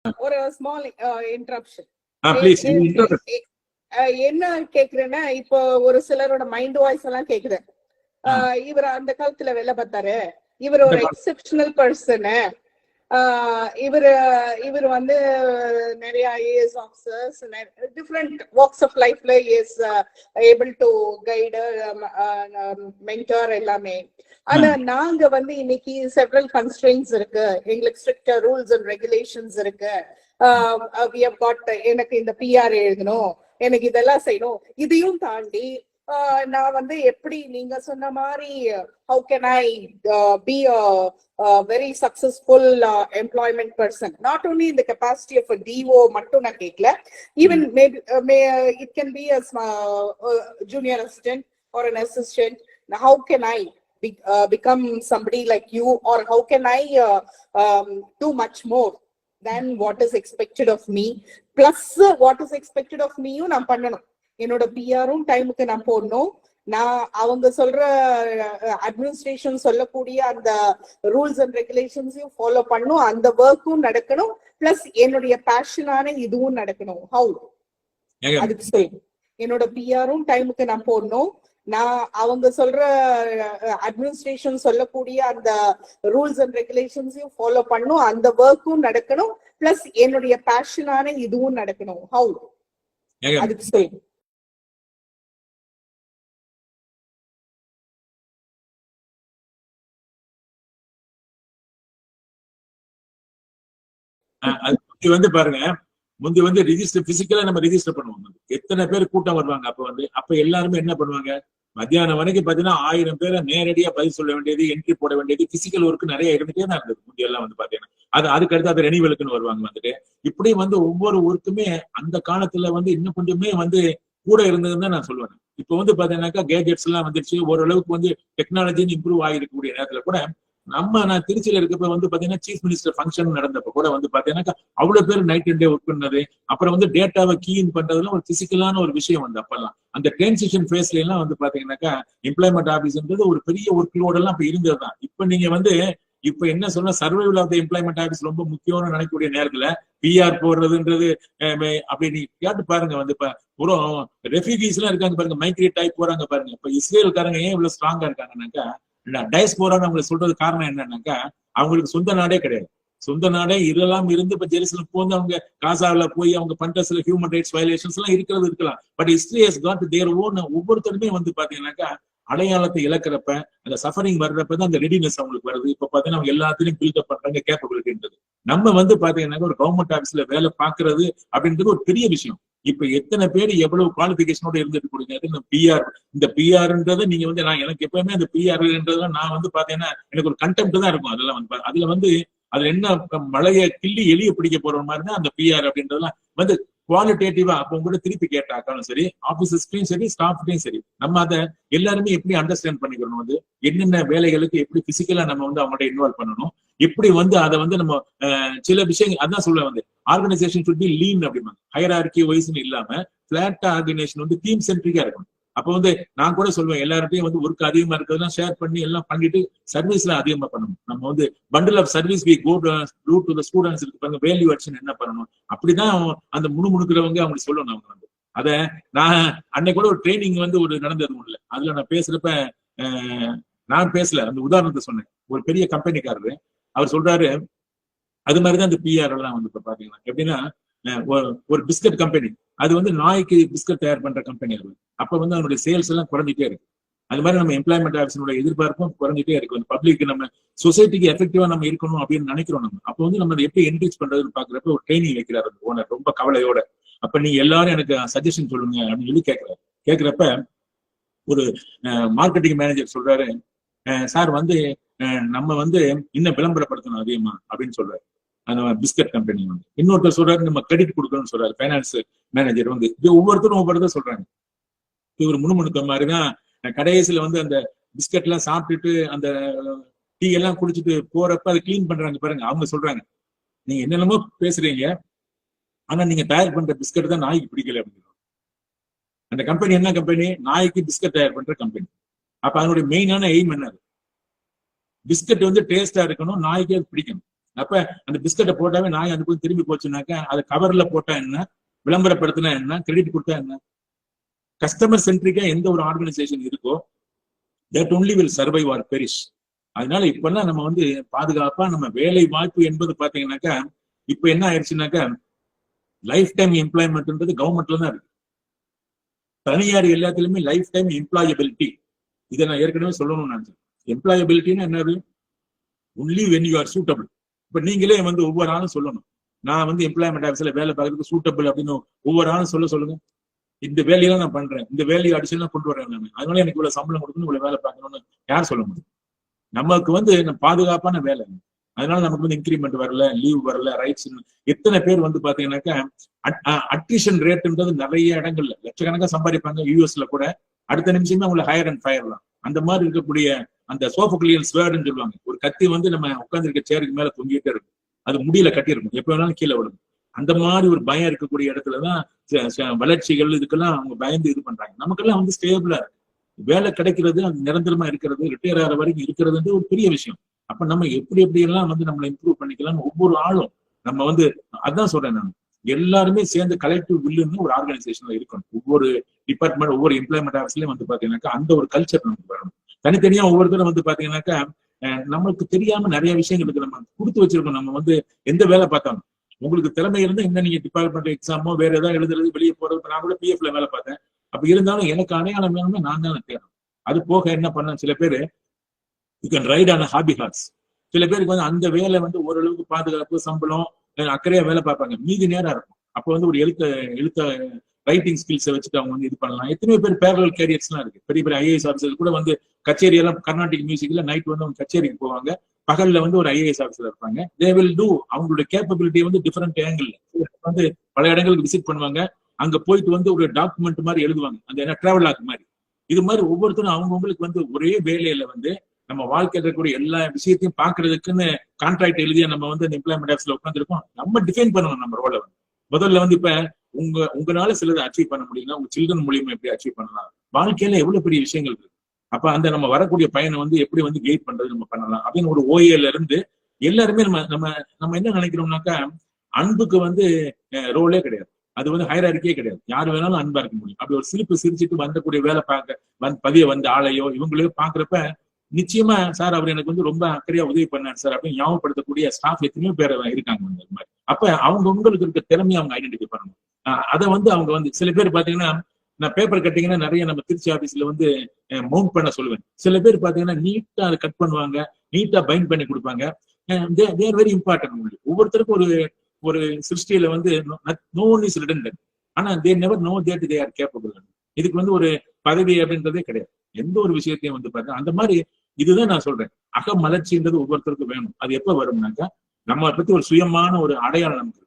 ஒரு small interruption. என்ன கேக்குறேன்னா, இப்போ ஒரு சிலரோட மைண்ட் வாய்ஸ் எல்லாம் கேக்குது. இவர் அந்த காலத்துல வேலை பார்த்தாரு, இவர் ஒரு எக்ஸெப்ஷனல் பர்சனு, இவர் வந்து நிறைய IAS officers, different walks of லைஃப்ல is able to guide, mentor எல்லாமே. ஆனா நாங்க வந்து இன்னைக்கு செவரல் கன்ஸ்ட்ரெயின்ஸ் இருக்கு, எங்களுக்கு ஸ்ட்ரிக்ட் ரூல்ஸ் அண்ட் ரெகுலேஷன்ஸ் இருக்கு. எனக்கு இந்த பிஆர் எழுதணும், எனக்கு இதெல்லாம் செய்யணும். இதையும் தாண்டி நான் வந்து எப்படி நீங்க சொன்ன மாதிரி how can I be a very successful employment person, not only in the capacity of a DO மட்டும் நான் கேட்கல, even maybe it can be a junior assistant or an assistant. How can I become somebody like you, or how can I do much more than what is expected of me, plus what is expected of me நான் பண்ணணும். என்னோட பிஆரும் டைமுக்கு நான் போடணும், நான் அவங்க சொல்ற administration சொல்லக்கூடிய அந்த ரூல்ஸ் அண்ட் ரெகுலேஷன்ஸையும் ஃபாலோ பண்ணணும், அந்த ஒர்க்கும் நடக்கணும், பிளஸ் என்னுடைய பேஷனான இதுவும் நடக்கணும். ஹவு அதுக்கு சொல்லணும். என்னோட பிஆரும் டைமுக்கு நான் போடணும், நான் அவங்க சொல்ற அட்மினிஸ்ட்ரேஷன் சொல்லக்கூடிய அந்த ரூல்ஸ் அண்ட் ரெகுலேஷன்ஸையும் ஃபாலோ பண்ணணும், அந்த ஒர்க்கும் நடக்கணும், பிளஸ் என்னுடைய பேஷனான இதுவும் நடக்கணும். ஹவு அதுக்கு சொல்லணும். வந்து பாருங்க, முந்தி வந்து ரிஜிஸ்டர் பிசிக்கலா நம்ம ரிஜிஸ்டர் பண்ணுவோம். எத்தனை பேர் கூட்டம் வருவாங்க அப்ப எல்லாருமே என்ன பண்ணுவாங்க, மத்தியானம் வரைக்கும் பாத்தீங்கன்னா 1000 பேரை நேரடியா பதில் சொல்ல வேண்டியது, என்ட்ரி போட வேண்டியது, பிசிக்கல் ஒர்க் நிறைய இருந்துட்டே தான் இருந்தது முந்தி எல்லாம் வந்து பாத்தீங்கன்னா. அதுக்கு அடுத்து அது ரெனிவலுக்குன்னு வருவாங்க வந்துட்டு. இப்படி வந்து ஒவ்வொரு ஒர்க்குமே அந்த காலத்துல வந்து இன்னும் கொஞ்சமே வந்து கூட இருந்ததுன்னு தான் நான் சொல்லுவேன். இப்ப வந்து பாத்தீங்கன்னாக்கா கேஜெட்ஸ் எல்லாம் வந்துருச்சு, ஓரளவுக்கு வந்து டெக்னாலஜின்னு இம்ப்ரூவ் ஆகிருக்கக்கூடிய நேரத்துல கூட நான் திருச்சியில இருக்கப்ப வந்து பாத்தீங்கன்னா சீஃப் மினிஸ்டர் ஃபங்க்ஷன் நடந்தப்ப கூட வந்து பாத்தீங்கன்னா அவ்வளவு பேர் நைட் அண்ட் டே ஒர்க் பண்ணது, அப்புறம் வந்து டேட்டாவை கீன் பண்றதுலாம் ஒரு பிசிக்கலான ஒரு விஷயம் வந்து அப்பெல்லாம். அந்த டிரான்சிஷன் ஃபேஸ்ல எல்லாம் வந்து பாத்தீங்கன்னாக்கா எம்ப்ளாய்மெண்ட் ஆபீஸ்ன்றது ஒரு பெரிய ஒர்க் லோட் எல்லாம் இப்ப இருந்ததுதான். இப்ப நீங்க வந்து இப்ப என்ன சொன்னா, survival of the employment office ரொம்ப முக்கியம்னு நினைக்கக்கூடிய நேரத்துல பிஆர் போடுறதுன்றது அப்படி நீ கேட்டு பாருங்க. வந்து இப்ப ஒரு ரெஃப்யூஜிஸ் எல்லாம் இருக்காங்க பாருங்க, மைக்ரேட் ஆகி போறாங்க பாருங்க. இப்ப இஸ்ரேல்காரங்க ஏன் இவ்வளவு ஸ்ட்ராங்கா இருக்காங்கன்னாக்கா, டயஸ்போரான்னு அவங்களுக்கு சொல்றது காரணம் என்னன்னாக்கா, அவங்களுக்கு சொந்த நாடே கிடையாது. சொந்த நாடே இதெல்லாம் இருந்து இப்ப ஜெருசலம் போந்து அவங்க காசாவில போய் அவங்க பண்ற சில ஹியூமன் ரைட்ஸ் வயலேஷன்ஸ் எல்லாம் இருக்கலாம். But history has got their own. ஒவ்வொருத்தருமே வந்து பாத்தீங்கன்னாக்கா அடையாளத்தை இழக்கிறப்ப, அந்த சஃபரிங் வர்றப்பதான் அந்த ரெடினஸ் அவங்களுக்கு வருது. இப்ப பாத்தீங்கன்னா அவங்க எல்லாத்தையும் பில்டப் பண்றாங்க கேப்பபிலிட்டின்றது. நம்ம வந்து பாத்தீங்கன்னாக்கா ஒரு கவர்மெண்ட் ஆபீஸ்ல வேலை பாக்குறது அப்படின்றது ஒரு பெரிய விஷயம். இப்ப எத்தனை பேர் எவ்வளவு குவாலிபிகேஷனோட இருந்துட்டு கொடுங்க. பிஆர், இந்த பிஆர்ன்றதை நீங்க வந்து நான் எனக்கு எப்பவுமே அந்த பிஆர்ன்றத நான் வந்து பாத்தீங்கன்னா எனக்கு ஒரு கண்டெம்ட் தான் இருக்கும். அதெல்லாம் வந்து அதுல என்ன மழைய கிள்ளி எளிய பிடிக்க போற மாதிரி தான் அந்த பிஆர் அப்படின்றதெல்லாம் வந்து குவாலிட்டேட்டிவா. அப்ப கூட திருப்பி கேட்டாக்காலும் சரி, ஆபீசர்ஸ்டையும் சரி, ஸ்டாஃப்டையும் சரி, நம்ம அதை எல்லாருமே எப்படி அண்டர்ஸ்டாண்ட் பண்ணிக்கணும், வந்து என்னென்ன வேலைகளுக்கு எப்படி பிசிக்கலா நம்ம வந்து அவங்கள்ட்ட இன்வால்வ் பண்ணணும், எப்படி வந்து அதை வந்து நம்ம சில விஷயங்கள் அதான் சொல்ல வந்து ஆர்கனைசேஷன் சுட் பி லீன் அப்படிம்பாங்க. ஹையரார்கி வைஸ்ன்னு இல்லாம பிளாட்டா ஆர்கனைசேஷன் வந்து டீம் சென்ட்ரிக்கா இருக்கணும். அப்ப வந்து நான் கூட சொல்லுவேன், எல்லார்ட்டையும் வந்து ஒர்க் அதிகமா இருக்கிறதுலாம் ஷேர் பண்ணி எல்லாம் பண்ணிட்டு சர்வீஸ்ல அதிகமா பண்ணணும். நம்ம வந்து bundle of service we go to the students இருக்கு பாருங்க, வேல்யூ அடிஷன் என்ன பண்ணணும், அப்படிதான் அந்த முணுமுணுக்கிறவங்க அவங்களுக்கு சொல்லணும். அவங்க வந்து அத நான் அன்னைக்கு கூட ஒரு ட்ரைனிங் வந்து ஒரு நடந்தது இல்லை, அதுல நான் பேசுறப்ப நான் பேசல, அந்த உதாரணத்தை சொன்னேன். ஒரு பெரிய கம்பெனிக்காரரு அவர் சொல்றாரு, அது மாதிரிதான் இந்த பிஆர் எல்லாம் வந்து இப்ப பாத்தீங்கன்னா எப்படின்னா, ஒரு பிஸ்கட் கம்பெனி, அது வந்து நாய்க்கு பிஸ்கட் தயார் பண்ற கம்பெனி. அது அப்ப வந்து அதனுடைய சேல்ஸ் எல்லாம் குறைஞ்சிட்டே இருக்கு. அது மாதிரி நம்ம எம்ப்ளாய்மெண்ட் ஆஃபீஸோட எதிர்பார்ப்பும் குறைஞ்சிட்டே இருக்கு. பப்ளிக் நம்ம சொசைட்டிக்கு எஃபெக்டிவா நம்ம இருக்கணும் அப்படின்னு நினைக்கிறோம். நம்ம அப்ப வந்து நம்ம எப்படி என்கரேஜ் பண்றதுன்னு பாக்குறப்ப ஒரு ட்ரைனிங் வைக்கிறாரு அந்த ஓனர் ரொம்ப கவலையோட. அப்ப நீங்க எல்லாரும் எனக்கு சஜஷன் சொல்லுங்க அப்படின்னு சொல்லி கேட்கிறப்ப ஒரு மார்க்கெட்டிங் மேனேஜர் சொல்றாரு, சார் வந்து நம்ம வந்து இன்னும் விளம்பரப்படுத்தணும் அதிகமா அப்படின்னு சொல்றாரு அந்த பிஸ்கட் கம்பெனி வந்து. இன்னொருத்தர் சொல்றாரு, நம்ம கிரெடிட் கொடுக்கணும்னு சொல்றாரு பைனான்ஸ் மேனேஜர் வந்து. ஒவ்வொருத்தரும் ஒவ்வொருத்தர் சொல்றாங்க. இவர் முணுமுணுக்க மாதிரிதான் கடைசியில வந்து அந்த பிஸ்கட் எல்லாம் சாப்பிட்டுட்டு அந்த டீ எல்லாம் குடிச்சிட்டு போறப்ப அதை கிளீன் பண்றாங்க பாருங்க. அவங்க சொல்றாங்க, நீங்க என்னென்னமோ பேசுறீங்க, ஆனா நீங்க தயார் பண்ற பிஸ்கட் தான் நாய்க்கு பிடிக்கல அப்படின்னு. அந்த கம்பெனி என்ன கம்பெனி? நாய்க்கு பிஸ்கட் தயார் பண்ற கம்பெனி. அப்ப அதனுடைய மெயினான எய்ம் என்ன? பிஸ்கட் வந்து டேஸ்டா இருக்கணும், நாய்க்கு அது பிடிக்கணும். அப்ப அந்த பிஸ்கட்டை போட்டாவே நாய் அந்த போய் திரும்பி போச்சுனாக்கா அதை கவர்ல போட்டா என்ன, விளம்பரப்படுத்தினா என்ன, கிரெடிட் கொடுத்தா என்ன? கஸ்டமர் சென்ட்ரிக்கா எந்த ஒரு ஆர்கனைசேஷன் இருக்கோ that only will survive or perish. அதனால இப்பெல்லாம் நம்ம வந்து பாதுகாப்பா நம்ம வேலை வாய்ப்பு என்பது பாத்தீங்கன்னாக்கா இப்ப என்ன ஆயிடுச்சுனாக்கா லைஃப் டைம் எம்ப்ளாய்மெண்ட்ன்றது கவர்மெண்ட்ல தான் இருக்கு. தனியார் எல்லாத்துலயுமே லைஃப் டைம் எம்ப்ளாயபிலிட்டி, இதை நான் ஏற்கனவே சொல்லணும்னு நினைச்சேன். எம்ப்ளாயபிலிட்டின்னு என்னது? Only when you are suitable. இப்ப நீங்களே வந்து ஒவ்வொரு ஆளும் சொல்லணும், நான் வந்து எம்ப்ளாய்மெண்ட் ஆஃபீஸ்ல வேலை பார்க்கறதுக்கு சூட்டபிள் அப்படின்னு ஒவ்வொரு ஆளும் சொல்லுங்க. இந்த வேலையெல்லாம் நான் பண்றேன், இந்த வேலையை அடிஷனலா கொண்டு வரேன் நான், அதனால எனக்கு இவ்வளவு சம்பளம் கொடுக்கணும், இவ்வளவு வேலை பார்க்கணும்னு யார் சொல்ல முடியும்? நமக்கு வந்து பாதுகாப்பான வேலை, அதனால நமக்கு வந்து இன்கிரிமெண்ட் வரல, லீவ் வரல, ரைட்ஸ். எத்தனை பேர் வந்து பாத்தீங்கன்னாக்கா அட்ரிஷன் ரேட்ன்றது நிறைய இடங்கள்ல லட்சக்கணக்கா சம்பாதிப்பாங்க. யூஎஸ்ல கூட அடுத்த நிமிஷமே அவங்களை ஹையர் அண்ட் ஃபயர்லாம். அந்த மாதிரி இருக்கக்கூடிய அந்த சோஃபோக்லியல் ஸ்வேர்டுன்னு சொல்லுவாங்க, ஒரு கத்தி வந்து நம்ம உட்கார்ந்து இருக்க சேருக்கு மேல தொங்கிட்டே இருக்கும், அது முடியல கட்டியிருக்கும், எப்ப வேணாலும் கீழே விடும். அந்த மாதிரி ஒரு பயம் இருக்கக்கூடிய இடத்துலதான் வளர்ச்சிகள் இதுக்கெல்லாம் அவங்க பயந்து இது பண்றாங்க. நமக்கெல்லாம் வந்து ஸ்டேபிளா இருக்கு, வேலை கிடைக்கிறது, அது நிரந்தரமா இருக்கிறது, ரிட்டையர் ஆகிற வரைக்கும் இருக்கிறது ஒரு பெரிய விஷயம். அப்ப நம்ம எப்படி எல்லாம் வந்து நம்மளை இம்ப்ரூவ் பண்ணிக்கலாம். ஒவ்வொரு ஆளும் நம்ம வந்து அதான் சொல்றேன், நான் எல்லாருமே சேர்ந்து கலெக்டிவ் வில்லுன்னு ஒரு ஆர்கனைசேஷன்ல இருக்கணும். ஒவ்வொரு டிபார்ட்மெண்ட், ஒவ்வொரு எம்ப்ளாய்மெண்ட் ஆஃபீஸ்லயும் வந்து பாத்தீங்கன்னாக்கா அந்த ஒரு கல்ச்சர் நமக்கு வரணும். தனித்தனியா ஒவ்வொருத்தரும் வந்து பாத்தீங்கன்னாக்கா நம்மளுக்கு தெரியாம நிறைய விஷயங்களுக்கு நம்ம கொடுத்து வச்சிருக்கோம். நம்ம வந்து எந்த வேலை பார்த்தாலும் உங்களுக்கு திறமை இருந்தா இந்த நீங்க டிபார்ட்மெண்ட் எக்ஸாமோ வேற ஏதாவது எழுதுறது, வெளியே போறது. நான் கூட பிஎஃப்ல வேலை பார்த்தேன். அப்ப இருந்தாலும் எனக்கு அடையாளம் வேணும்னா நான் தான் தேடணும். அது போக என்ன பண்ண, சில பேர் you can ride on hobby horse. சில பேருக்கு வந்து அந்த வேலை வந்து ஓரளவுக்கு பாதுகாப்பு, சம்பளம், அக்கறையா வேலை பார்ப்பாங்க, மீதி நேரம் இருக்கும். அப்ப வந்து ஒரு எழுத்த ரைட்டிங் ஸ்கில்ஸை வச்சுட்டு அவங்க வந்து இது பண்ணலாம். எத்தனையோ பேர் பேரலல் கேரியர்ஸ் எல்லாம் இருக்கு. பெரிய பெரிய ஐஏஎஸ் ஆஃபீஸர் கூட வந்து கச்சேரி எல்லாம் கர்நாடிக் மியூசிக்ல நைட் வந்து அவங்க கச்சேரிக்கு போவாங்க, பகல்ல வந்து ஒரு ஐஏஎஸ் ஆஃபீஸர் இருப்பாங்க. தே வில் டூ அவங்களுடைய கேப்பபிலிட்டி வந்து டிஃபரெண்ட் ஆங்கிள் வந்து பல இடங்களுக்கு விசிட் பண்ணுவாங்க. அங்க போயிட்டு வந்து ஒரு டாக்குமெண்ட் மாதிரி எழுதுவாங்க, அந்த என்ன டிராவல் ஆக் மாதிரி. இது மாதிரி ஒவ்வொருத்தரும் அவங்கவுங்களுக்கு வந்து ஒரே வேலையில வந்து நம்ம வாழ்க்கையில் இருக்கக்கூடிய எல்லா விஷயத்தையும் பாக்குறதுக்குன்னு கான்ட்ராக்ட் எழுதியா நம்ம வந்து அந்த எம்ப்ளாய்மெண்ட் ஆஃபீஸ்ல உட்காந்துருக்கோம். நம்ம டிஃபைன் பண்ணணும் நம்ம ரோலை. முதல்ல வந்து இப்ப உங்களால சிலதை அச்சீவ் பண்ண முடியும்னா உங்க சில்ட்ரன் மூலியமா எப்படி அச்சீவ் பண்ணலாம், வாழ்க்கையில எவ்வளவு பெரிய விஷயங்கள் இருக்கு. அப்ப அந்த நம்ம வரக்கூடிய பயனை வந்து எப்படி வந்து கைட் பண்றது நம்ம பண்ணலாம் அப்படின்னு ஒரு ஓஏல இருந்து எல்லாருமே நம்ம நம்ம நம்ம என்ன நினைக்கிறோம்னாக்கா அன்புக்கு வந்து ரோலே கிடையாது, அது வந்து ஹைரார்க்கியே கிடையாது, யாரு வேணாலும் அன்பா இருக்க முடியும். அப்படி ஒரு சிரிப்பு சிரிச்சுட்டு வந்தக்கூடிய வேலை பார்க்க பதிய வந்த ஆளையோ இவங்களையோ பாக்குறப்ப நிச்சயமா சார் அவர் எனக்கு வந்து ரொம்ப அக்கறையா உதவி பண்ணார் சார் அப்படின்னு ஞாபகப்படுத்தக்கூடிய ஸ்டாஃப் எத்தனையோ பேர் இருக்காங்க அந்த மாதிரி. அப்ப அவங்க உங்களுக்கு இருக்க திறமையை அவங்க ஐடென்டிஃபை பண்ணணும். அதை வந்து அவங்க வந்து சில பேர் பாத்தீங்கன்னா, நான் பேப்பர் கட்டிங்கன்னா நிறைய நம்ம திருச்சி ஆபீஸ்ல வந்து மவுண்ட் பண்ண சொல்லுவேன். சில பேர் பாத்தீங்கன்னா நீட்டா அதை கட் பண்ணுவாங்க, நீட்டா பைண்ட் பண்ணி கொடுப்பாங்க. தேர் வெரி இம்பார்ட்டன்ட். ஒவ்வொருத்தருக்கும் ஒரு சிருஷ்டியில வந்து நோ ஒன் இஸ் ரிடண்டன்ட், ஆனா they never know that they are capable. இதுக்கு வந்து ஒரு பதவி அப்படின்றதே கிடையாது எந்த ஒரு விஷயத்தையும் வந்து பாருங்க. அந்த மாதிரி இதுதான் நான் சொல்றேன், அகமலர்ச்சின்றது ஒவ்வொருத்தருக்கும் வேணும். அது எப்ப வரும்னாக்கா நம்ம பத்தி ஒரு சுயமான ஒரு அடையாளம் நமக்கு